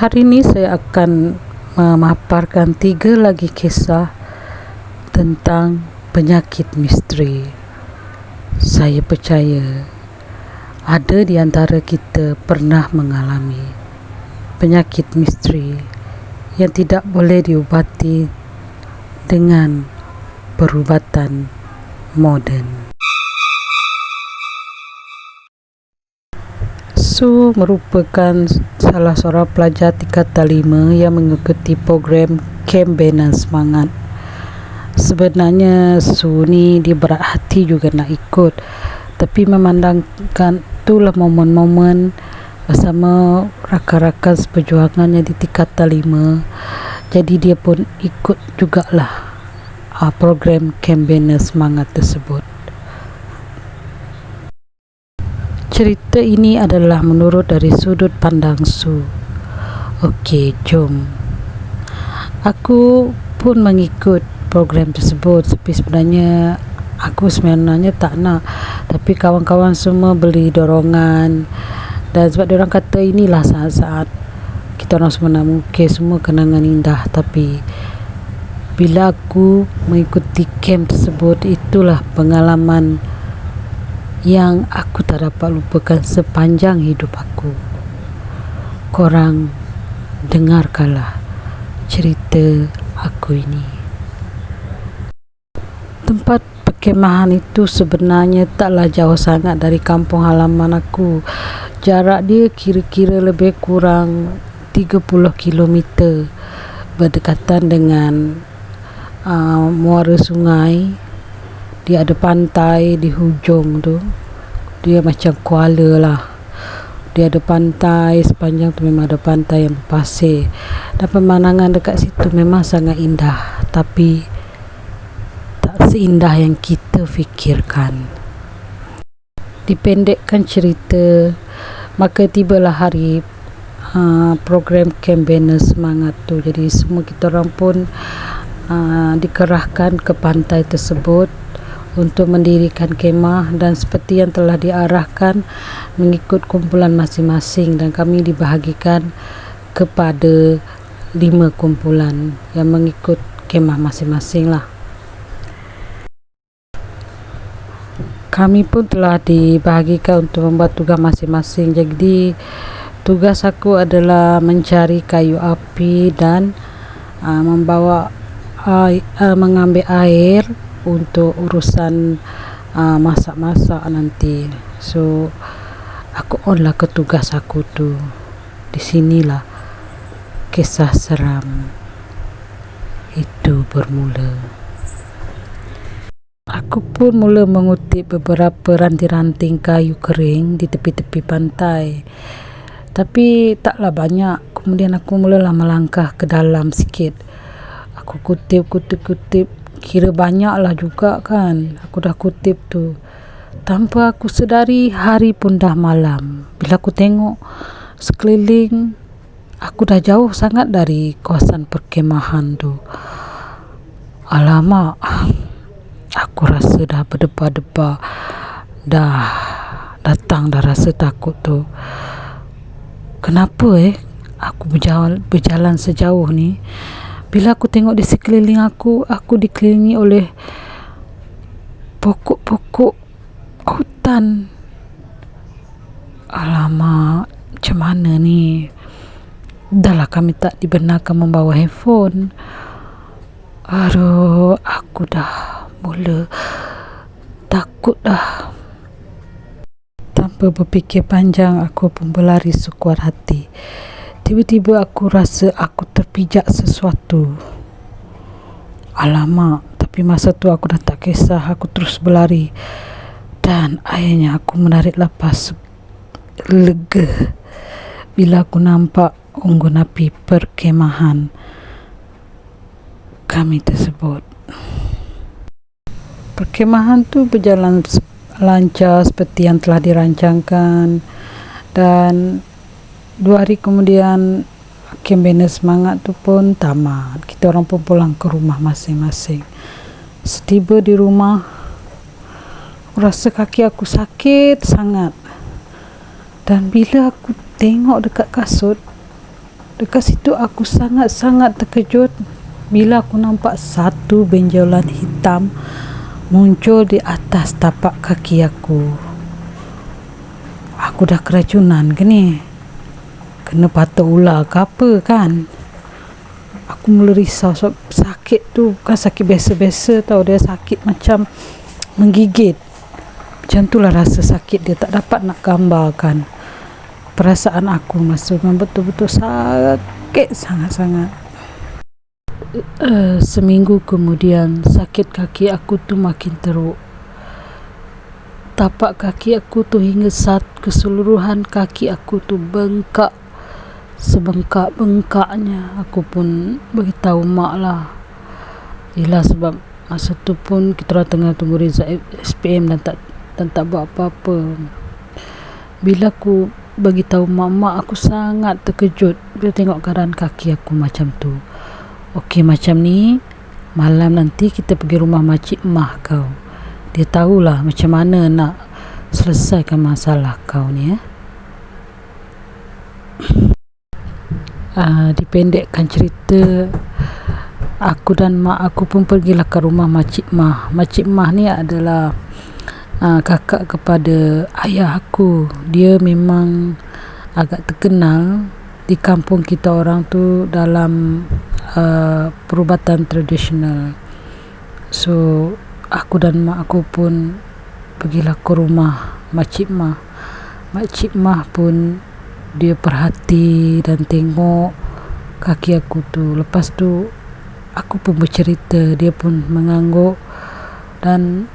Hari ini saya akan memaparkan 3 lagi kisah tentang penyakit misteri. Saya percaya ada di antara kita pernah mengalami penyakit misteri yang tidak boleh diubati dengan perubatan moden. Su merupakan salah seorang pelajar tingkatan 5 yang mengikuti program Camp Bina Semangat. Sebenarnya Su ni dia berat hati juga nak ikut, tapi memandangkan itulah momen-momen bersama rakan-rakan seperjuangannya di tingkatan 5, jadi dia pun ikut jugalah program Camp Bina Semangat tersebut. Cerita ini adalah menurut dari sudut pandang Su. Okey, jom. Aku pun mengikut program tersebut, tapi sebenarnya aku tak nak, tapi kawan-kawan semua beri dorongan, dan sebab diorang kata inilah saat-saat kita orang semua nak mengukir semua kenangan indah. Tapi bila aku mengikuti camp tersebut, itulah pengalaman yang aku tak dapat lupakan sepanjang hidup aku. Korang dengarkanlah cerita aku ini. Tempat perkemahan itu sebenarnya taklah jauh sangat dari kampung halaman aku. Jarak dia kira-kira lebih kurang 30 km, berdekatan dengan muara sungai. Dia ada pantai di hujung tu. Dia macam kuala lah. Dia ada pantai, sepanjang tu memang ada pantai yang berpasir, dan pemandangan dekat situ memang sangat indah, tapi tak seindah yang kita fikirkan. Dipendekkan cerita, maka tibalah hari program Camp Bina Semangat tu. Jadi semua kita orang pun dikerahkan ke pantai tersebut untuk mendirikan kemah, dan seperti yang telah diarahkan mengikut kumpulan masing-masing, dan kami dibahagikan kepada 5 kumpulan yang mengikut kemah masing-masing lah. Kami pun telah dibahagikan untuk membuat tugas masing-masing. Jadi tugas aku adalah mencari kayu api dan mengambil air untuk urusan masak-masak nanti. So aku on lah ke tugas aku tu. Di sinilah kisah seram itu bermula. Aku pun mula mengutip beberapa ranting-ranting kayu kering di tepi-tepi pantai, tapi taklah banyak. Kemudian aku mulalah melangkah ke dalam sikit. Aku kutip, kira banyak lah juga kan. Aku dah kutip tu, tanpa aku sedari hari pun dah malam. Bila aku tengok sekeliling, aku dah jauh sangat dari kawasan perkemahan tu. Alamak, aku rasa dah berdebar-debar, dah datang dah rasa takut tu. Kenapa aku berjalan sejauh ni? Bila aku tengok di sekeliling aku dikelilingi oleh pokok-pokok hutan. Alamak, macam mana ni? Dahlah kami tak dibenarkan membawa handphone. Aduh, aku dah mula takut dah. Tanpa berfikir panjang, aku pun berlari sekuat hati. Tiba-tiba aku rasa aku terpijak sesuatu. Alamak, tapi masa tu aku dah tak kisah. Aku terus berlari, dan akhirnya aku menarik napas lega bila aku nampak unggun api perkemahan kami tersebut. Perkemahan tu berjalan lancar seperti yang telah dirancangkan, dan 2 hari kemudian Camp Bina Semangat tu pun tamat. Kita orang pun pulang ke rumah masing-masing. Setiba di rumah, aku rasa kaki aku sakit sangat, dan bila aku tengok dekat kasut, Dekat situ aku sangat-sangat terkejut bila aku nampak satu benjolan hitam muncul di atas tapak kaki aku. Aku dah keracunan ke ni? Kena patuk ular ke apa kan? Aku mula risau sebab sakit tu bukan sakit biasa-biasa tau. Dia sakit macam menggigit. Macam itulah rasa sakit dia, tak dapat nak gambarkan. Perasaan aku masa memang betul-betul sakit sangat-sangat. Seminggu kemudian sakit kaki aku tu makin teruk. Tapak kaki aku tu hingga keseluruhan kaki aku tu bengkak. Sebengkak-bengkaknya. Aku pun beritahu mak lah. Yelah sebab masa tu pun kita orang tengah tunggu result SPM dan tak buat apa-apa. Bila aku beritahu mak, aku sangat terkejut bila tengok keadaan kaki aku macam tu. Okey, macam ni malam nanti kita pergi rumah makcik mah kau. Dia tahulah macam mana nak selesaikan masalah kau ni. Dipendekkan cerita, aku dan mak aku pun pergilah ke rumah makcik mah. Makcik mah ni adalah kakak kepada ayah aku. Dia memang agak terkenal di kampung kita orang tu dalam perubatan tradisional. So aku dan mak aku pun pergilah ke rumah makcik mah. Makcik mah pun dia perhati dan tengok kaki aku tu. Lepas tu aku pun bercerita, dia pun mengangguk, dan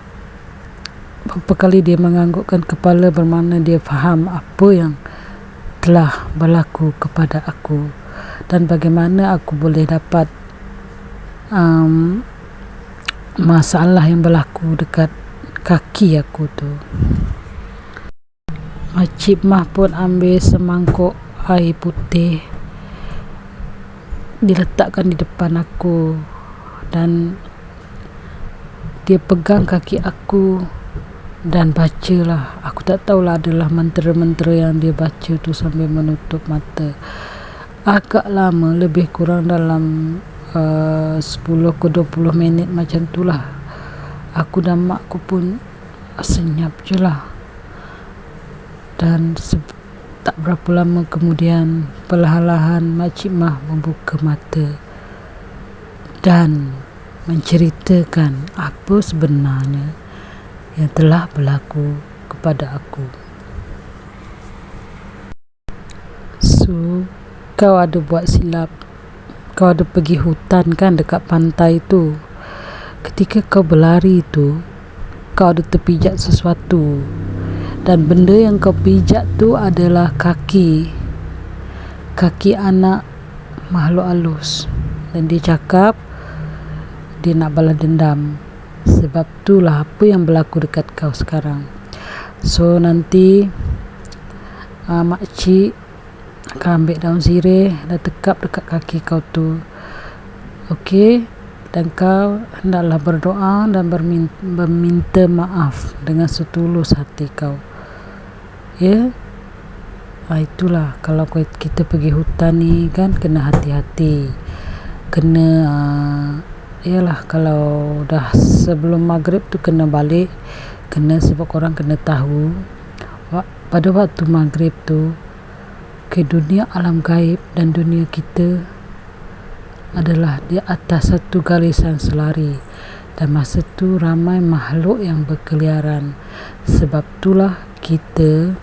beberapa kali dia menganggukkan kepala bermakna dia faham apa yang telah berlaku kepada aku dan bagaimana aku boleh dapat masalah yang berlaku dekat kaki aku tu. Makcik mah pun ambil semangkuk air putih, diletakkan di depan aku dan dia pegang kaki aku dan bacalah. Aku tak tahulah adalah mentera-mentera yang dia baca tu sambil menutup mata. Agak lama, lebih kurang dalam 10 ke 20 minit macam tu lah. Aku dan mak aku pun senyap je lah. Dan tak berapa lama kemudian perlahan-lahan makcik mah membuka mata dan menceritakan apa sebenarnya yang telah berlaku kepada aku. So, kau ada buat silap. Kau ada pergi hutan kan dekat pantai tu. Ketika kau berlari tu, kau ada terpijak sesuatu. Dan benda yang kau pijak tu adalah kaki anak makhluk halus. Dan dia cakap dia nak balas dendam. Sebab itulah apa yang berlaku dekat kau sekarang. So nanti makcik akan ambil daun sirih dan tekap dekat kaki kau tu. Okey, dan kau hendaklah berdoa dan meminta maaf dengan setulus hati kau. Ya, itulah kalau kita pergi hutan ni kan kena hati-hati. Kena yalah, kalau dah sebelum maghrib tu kena balik. Kena sebab korang kena tahu pada waktu maghrib tu ke dunia alam gaib dan dunia kita adalah di atas satu garisan selari. Dan masa tu ramai makhluk yang berkeliaran. Sebab itulah kita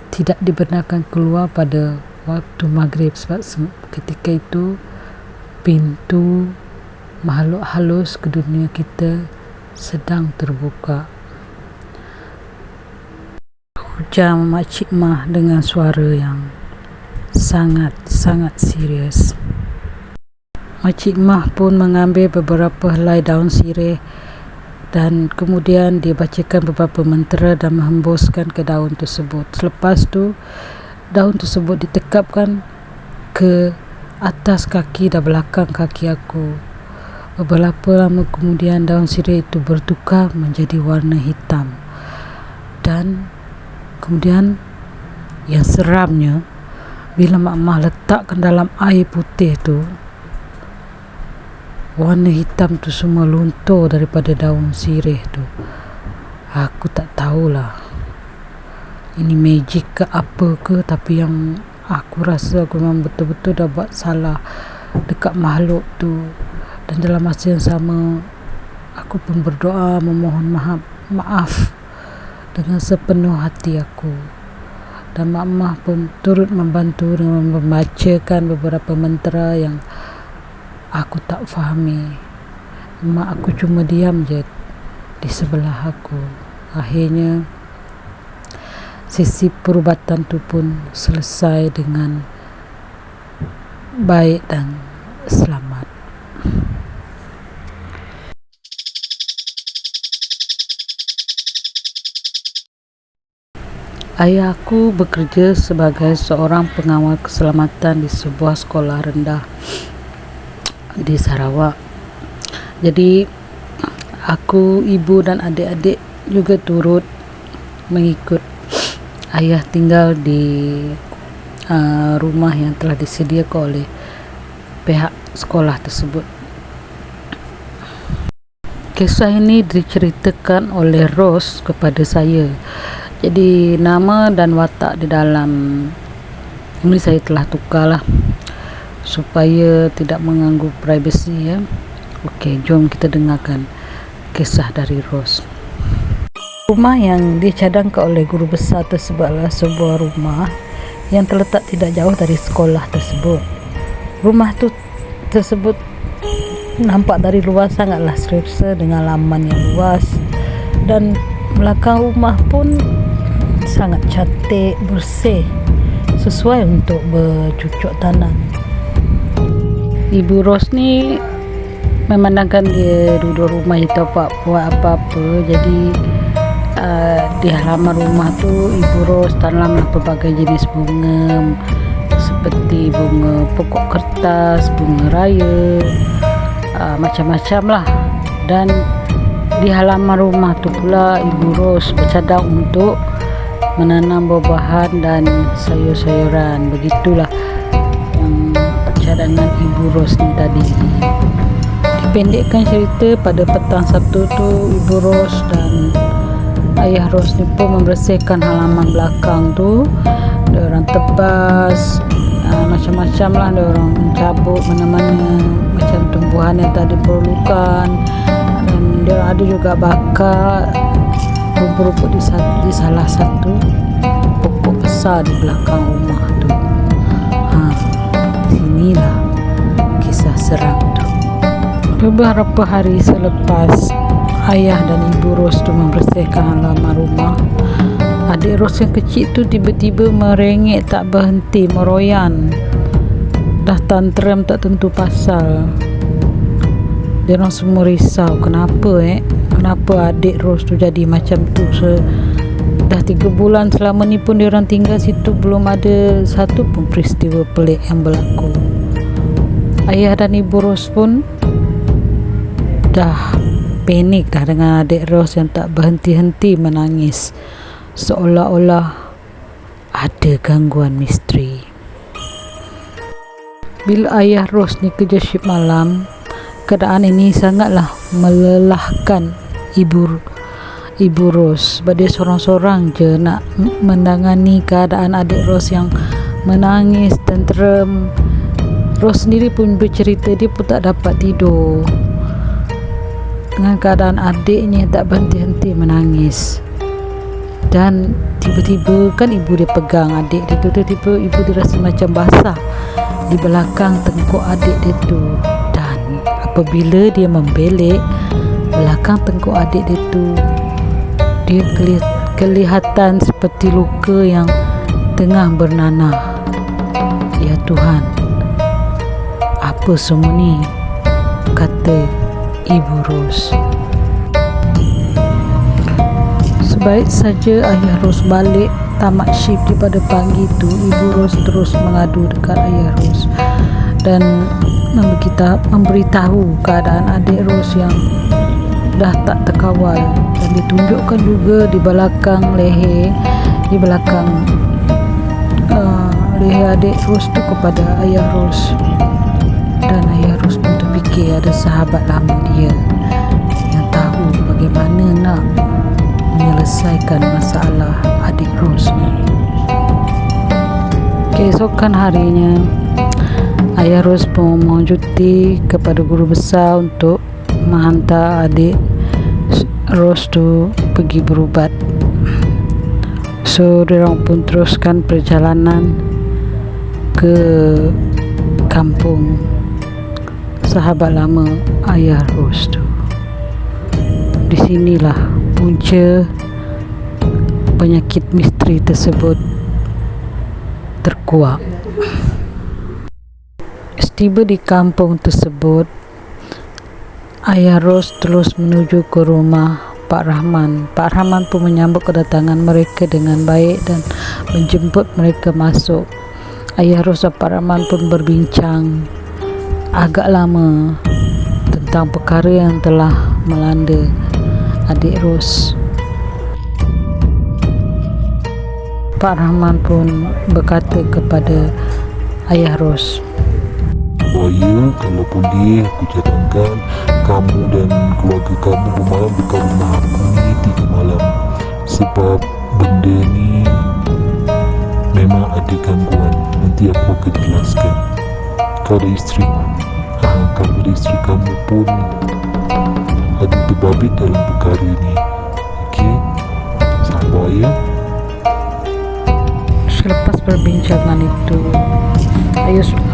tidak dibenarkan keluar pada waktu maghrib, sebab ketika itu pintu makhluk halus ke dunia kita sedang terbuka. Ujar makcik mah dengan suara yang sangat-sangat serius. Makcik mah pun mengambil beberapa helai daun sirih dan kemudian dia bacakan beberapa mentera dan menghembuskan ke daun tersebut. Selepas tu daun tersebut ditekapkan ke atas kaki dan belakang kaki aku. Beberapa lama kemudian daun sirih itu bertukar menjadi warna hitam. Dan kemudian yang seramnya, Bila mak letakkan dalam air putih tu, warna hitam tu semua luntur daripada daun sirih tu. Aku tak tahulah ini magic ke apa ke, tapi yang aku rasa aku memang betul-betul dah buat salah dekat makhluk tu. Dan dalam masa yang sama, aku pun berdoa memohon maaf dengan sepenuh hati aku. Dan mak pun turut membantu dengan membacakan beberapa mantra yang aku tak fahami. Mak aku cuma diam je di sebelah aku. Akhirnya sesi perubatan tu pun selesai dengan baik dan selamat. Ayah aku bekerja sebagai seorang pengawal keselamatan di sebuah sekolah rendah di Sarawak. Jadi aku, ibu dan adik-adik juga turut mengikut ayah tinggal di rumah yang telah disediakan oleh pihak sekolah tersebut. Kisah ini diceritakan oleh Ros kepada saya. Jadi nama dan watak di dalam ini saya telah tukarlah supaya tidak mengganggu privasi ya. Okey, jom kita dengarkan kisah dari Ros. Rumah yang dicadangkan oleh guru besar tersebut adalah sebuah rumah yang terletak tidak jauh dari sekolah tersebut. Rumah tersebut nampak dari luar sangatlah selesa dengan laman yang luas, dan belakang rumah pun sangat cantik, bersih, sesuai untuk bercucuk tanam. Ibu Ros ni memandangkan dia duduk rumah itu buat apa-apa. Jadi di halaman rumah tu Ibu Ros tanamlah pelbagai jenis bunga, seperti bunga pokok kertas, bunga raya, macam-macam lah. Dan di halaman rumah tu pula Ibu Ros bercadang untuk menanam buah-buahan dan sayur-sayuran. Begitulah cadangan Ibu Ros ni tadi. Dipendekkan cerita, pada petang Sabtu tu Ibu Ros dan ayah Ros ni pun membersihkan halaman belakang tu. Diorang tebas macam-macam lah, diorang cabut mana-mana macam tumbuhan yang tak diperlukan, dan diorang ada juga bakar rumput-rumput di salah satu pokok besar di belakang rumah tu. Inilah kisah seram tu. Beberapa hari selepas ayah dan Ibu Ros tu membersihkan halaman rumah, adik Ros yang kecil tu tiba-tiba merengek tak berhenti, meroyan. Dah tantrum tak tentu pasal. Diorang semua risau, kenapa adik Ros tu jadi macam tu. Dah 3 bulan selama ni pun diorang tinggal situ, belum ada satu pun peristiwa pelik yang berlaku. Ayah dan Ibu Ros pun dah panik dah dengan adik Ros yang tak berhenti-henti menangis, seolah-olah ada gangguan misteri. Bila ayah Ros ni kerja shift malam, keadaan ini sangatlah melelahkan Ibu Ros, sebab dia sorang-sorang je nak menangani keadaan adik Ros yang menangis tenteram. Ros sendiri pun bercerita dia pun tak dapat tidur dengan keadaan adiknya tak berhenti-henti menangis. Dan tiba-tiba kan ibu dia pegang adik dia tu, tiba-tiba ibu dia rasa macam basah di belakang tengkuk adik dia tu. Dan apabila dia membelek belakang tengkuk adik dia tu, dia kelihatan seperti luka yang tengah bernanah. Ya Tuhan, apa semua ni? Kata Ibu Ros. Sebaik saja ayah Ros balik tamat shift di pada pagi tu, Ibu Ros terus mengadu dekat ayah Ros dan memberitahu keadaan adik Ros yang dah tak terkawal. Dan ditunjukkan juga di belakang leher, di belakang leher adik Ros tu kepada ayah Ros, dan ayah Ros pun terfikir ada sahabat lama dia yang tahu bagaimana nak menyelesaikan masalah adik Ros ni. Keesokan harinya, ayah Ros pun memohon cuti kepada guru besar untuk menghantar adik Ros tu pergi berubat. So diorang pun teruskan perjalanan ke kampung sahabat lama ayah Ros tu. Di sinilah punca penyakit misteri tersebut terkuak. Setiba di kampung tersebut, ayah Ros terus menuju ke rumah Pak Rahman. Pak Rahman pun menyambut kedatangan mereka dengan baik dan menjemput mereka masuk. Ayah Ros dan Pak Rahman pun berbincang agak lama tentang perkara yang telah melanda adik Ros. Pak Rahman pun berkata kepada ayah Ros, "Supaya kalau boleh aku cadangkan kamu dan keluarga kamu bermalam dekat rumah aku ni 3 malam. Sebab benda ni memang ada gangguan. Nanti aku akan jelaskan. Kau ada isteri, kamu dan isteri kamu pun ada terbabit dalam perkara ni. Okey, sabar ya." Selepas perbincangan itu,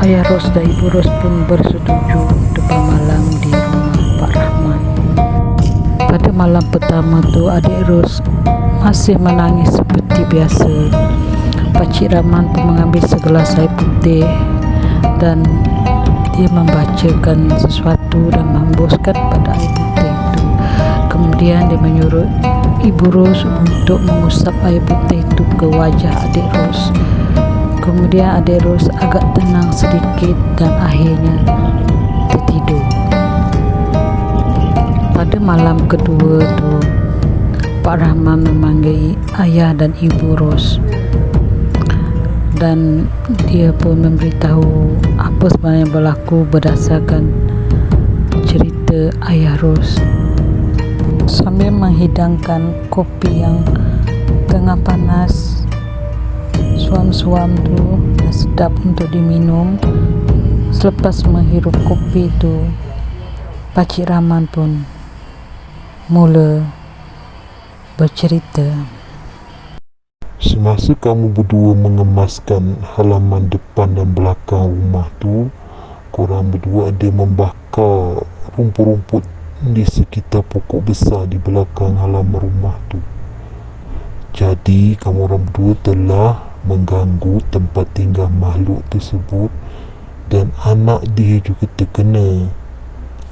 ayah Ros dan ibu Ros pun bersetuju untuk bermalam di rumah Pak Rahman. Pada malam pertama tu, adik Ros masih menangis seperti biasa. Pakcik Rahman pun mengambil segelas air putih dan dia membacakan sesuatu dan menghembuskan pada air putih itu. Kemudian dia menyuruh ibu Ros untuk mengusap air putih itu ke wajah adik Ros. Kemudian adik Ros agak tenang sedikit dan akhirnya tertidur. Pada malam kedua tu, Pak Rahman memanggil ayah dan ibu Ros dan dia pun memberitahu apa sebenarnya berlaku berdasarkan cerita ayah Ros. Sambil menghidangkan kopi yang tengah panas, suam-suam tu dan sedap untuk diminum. Selepas menghirup kopi tu, Pakcik Rahman pun mula bercerita. Semasa kamu berdua mengemaskan halaman depan dan belakang rumah tu, korang berdua ada membakar rumput-rumput di sekitar pokok besar di belakang halaman rumah tu. Jadi kamu orang berdua telah mengganggu tempat tinggal makhluk tersebut dan anak dia juga terkena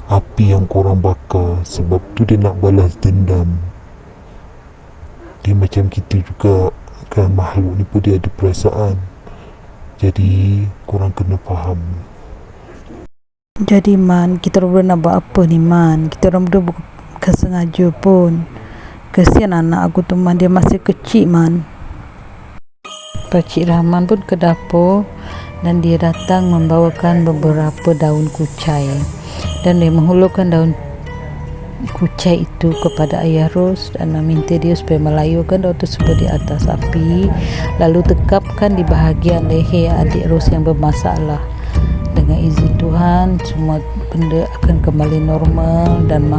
api yang korang bakar. Sebab tu dia nak balas dendam. Dia macam kita juga kan, makhluk ni pun dia ada perasaan. Jadi korang kena faham. Jadi Man, kita orang berdua nak buat apa ni Man? Kita orang berdua bukan sengaja pun. Kesian anak aku tu Man, dia masih kecil Man. Pakcik Rahman pun ke dapur dan dia datang membawakan beberapa daun kucai. Dan dia menghulurkan daun kucai itu kepada ayah Ros dan meminta dia supaya melayurkan daun tersebut di atas api, lalu tekapkan di bahagian leher adik Ros yang bermasalah. Dengan izin Tuhan, semua benda akan kembali normal dan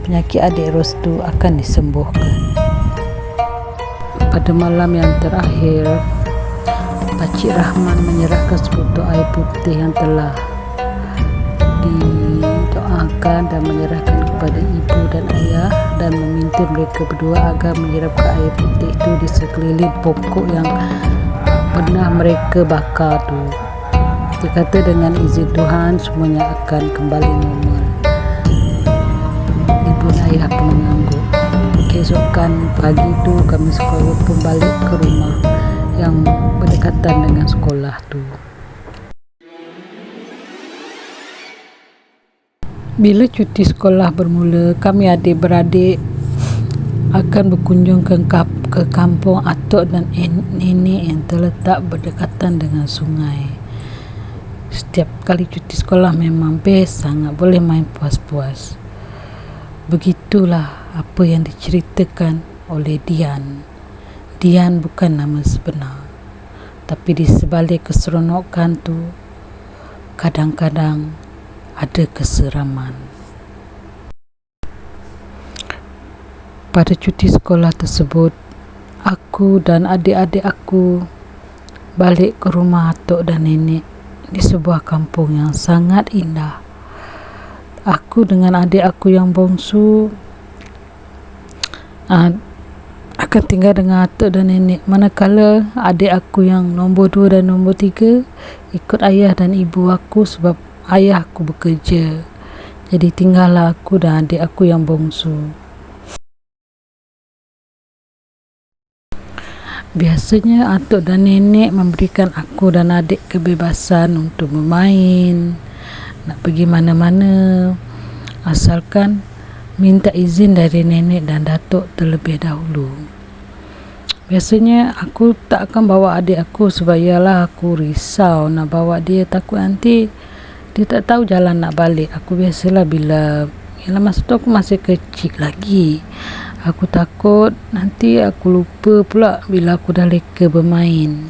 penyakit adik Ros tu akan disembuhkan. Pada malam yang terakhir, Pakcik Rahman menyerahkan sebotol air putih yang telah didoakan dan menyerahkan kepada ibu dan ayah dan meminta mereka berdua agar menyiramkan air putih itu di sekeliling pokok yang pernah mereka bakar tu. Dia kata dengan izin Tuhan semuanya akan kembali normal. Ibu dan ayah pun mengangguk. Keesokan pagi tu kami sekolah pun balik ke rumah yang berdekatan dengan sekolah tu. Bila cuti sekolah bermula, kami adik-beradik akan berkunjung ke ke kampung atuk dan nenek yang terletak berdekatan dengan sungai. Setiap kali cuti sekolah memang best sangat, boleh main puas-puas. Begitulah apa yang diceritakan oleh Dian. Dian bukan nama sebenar, tapi di sebalik keseronokan tu kadang-kadang ada keseraman. Pada cuti sekolah tersebut, aku dan adik-adik aku balik ke rumah atuk dan nenek di sebuah kampung yang sangat indah. Aku dengan adik aku yang bongsu akan tinggal dengan atuk dan nenek, manakala adik aku yang nombor 2 dan nombor 3 ikut ayah dan ibu aku sebab ayah aku bekerja. Jadi tinggallah aku dan adik aku yang bongsu. Biasanya atuk dan nenek memberikan aku dan adik kebebasan untuk bermain, nak pergi mana-mana, asalkan minta izin dari nenek dan datuk terlebih dahulu. Biasanya aku tak akan bawa adik aku sebab ialah aku risau nak bawa dia, takut nanti dia tak tahu jalan nak balik. Aku biasalah bila masa tu aku masih kecil lagi, aku takut nanti aku lupa pula bila aku dah leka bermain.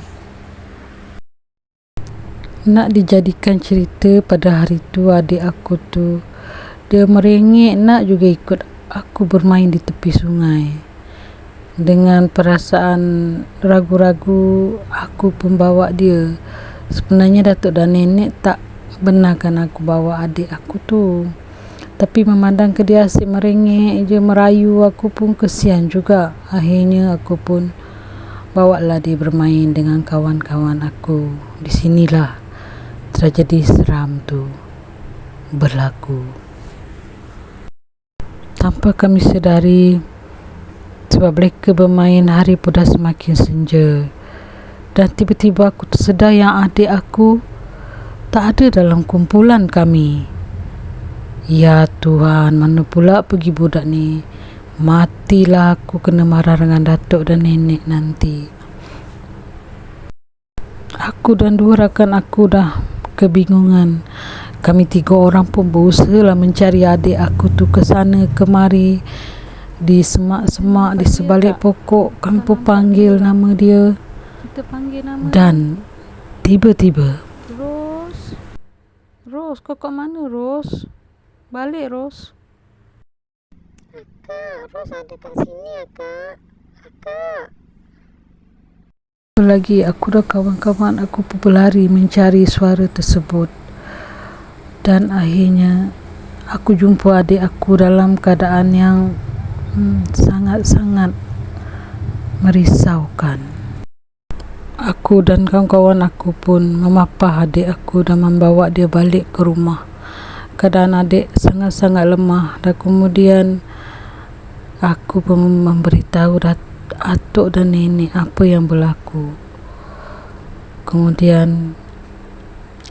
Nak dijadikan cerita, pada hari tu adik aku tu dia merengek nak juga ikut aku bermain di tepi sungai. Dengan perasaan ragu-ragu, aku pun bawa dia. Sebenarnya datuk dan nenek tak benarkan aku bawa adik aku tu, tapi memandang ke dia asyik merengek je, merayu, aku pun kesian juga. Akhirnya aku pun bawalah dia bermain dengan kawan-kawan aku. Di sinilah tragedi seram tu berlaku. Tanpa kami sedari, sebab mereka bermain, hari pun dah semakin senja. Dan tiba-tiba aku tersedar yang adik aku tak ada dalam kumpulan kami. Ya Tuhan, mana pula pergi budak ni? Matilah aku kena marah dengan datuk dan nenek nanti. Aku dan 2 rakan aku dah kebingungan. Kami 3 orang pun berusaha mencari adik aku tu ke sana kemari, di semak-semak, di sebalik pokok. Kami pun panggil nama dia. Kita panggil nama dan tiba-tiba, Ros, kau kat mana, Ros? Balik, Ros. Akak, Ros ada kat sini, Akak. Lagi aku dan kawan-kawan aku pun berlari mencari suara tersebut. Dan akhirnya aku jumpa adik aku dalam keadaan yang sangat-sangat merisaukan. Aku dan kawan-kawan aku pun memapah adik aku dan membawa dia balik ke rumah. Keadaan adik sangat-sangat lemah, dan kemudian aku pun memberitahu atuk dan nenek apa yang berlaku. Kemudian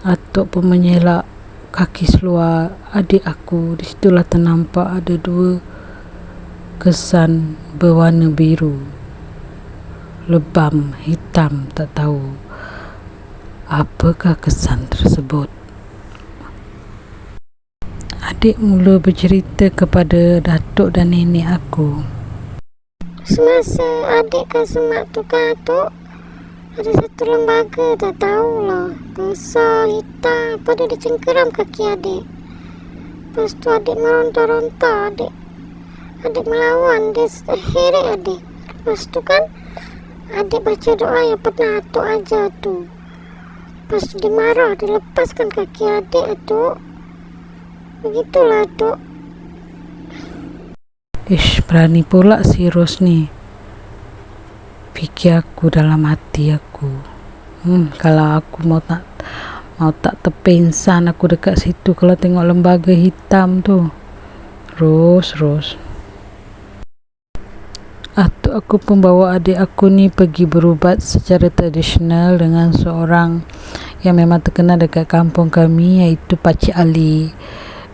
atuk pun menyelak kaki seluar adik aku. Di situlah ternampak ada 2 kesan berwarna biru, lebam hitam. Tak tahu apakah kesan tersebut. Adik mula bercerita kepada datuk dan nenek aku. Semasa adik kat semak tu kan, Atuk, ada satu lembaga, tak tahulah, besar, hitam, lepas dia cengkeram kaki adik. Lepas tu adik meronta-ronta, adik melawan, dia heret adik. Lepas tu kan adik baca doa yang pernah Atuk ajar tu. Lepas tu dia marah, dia lepaskan kaki adik, Atuk. Begitulah, Atuk. Ish, berani pula si Ros ni, fikir aku dalam hati aku. Kalau aku mau tak terpengsan aku dekat situ kalau tengok lembaga hitam tu. Ros. Atuk aku pun bawa adik aku ni pergi berubat secara tradisional dengan seorang yang memang terkenal dekat kampung kami, iaitu Pakcik Ali.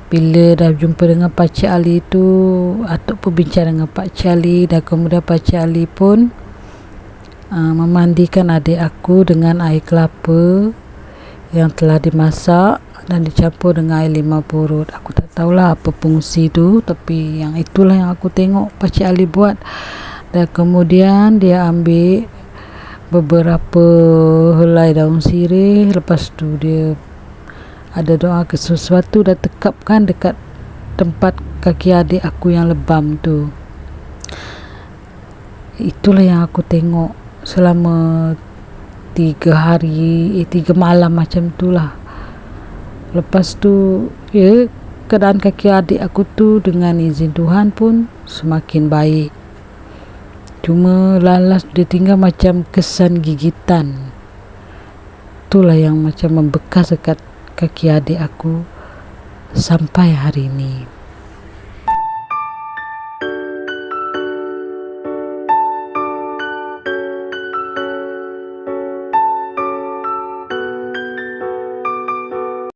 Bila dah jumpa dengan Pakcik Ali tu, Atuk pun bincang dengan Pakcik Ali, dan kemudian Pakcik Ali pun memandikan adik aku dengan air kelapa yang telah dimasak dan dicampur dengan air limau purut. Aku tak tahulah apa fungsi tu, tapi yang itulah yang aku tengok Pakcik Ali buat. Dan kemudian dia ambil beberapa helai daun sirih, lepas tu dia ada doa ke sesuatu dan tekapkan dekat tempat kaki adik aku yang lebam tu. Itulah yang aku tengok selama 3 malam macam tu lah. Lepas tu keadaan kaki adik aku tu dengan izin Tuhan pun semakin baik. Cuma lalas dia tinggal macam kesan gigitan. Itulah yang macam membekas dekat kaki adik aku sampai hari ini.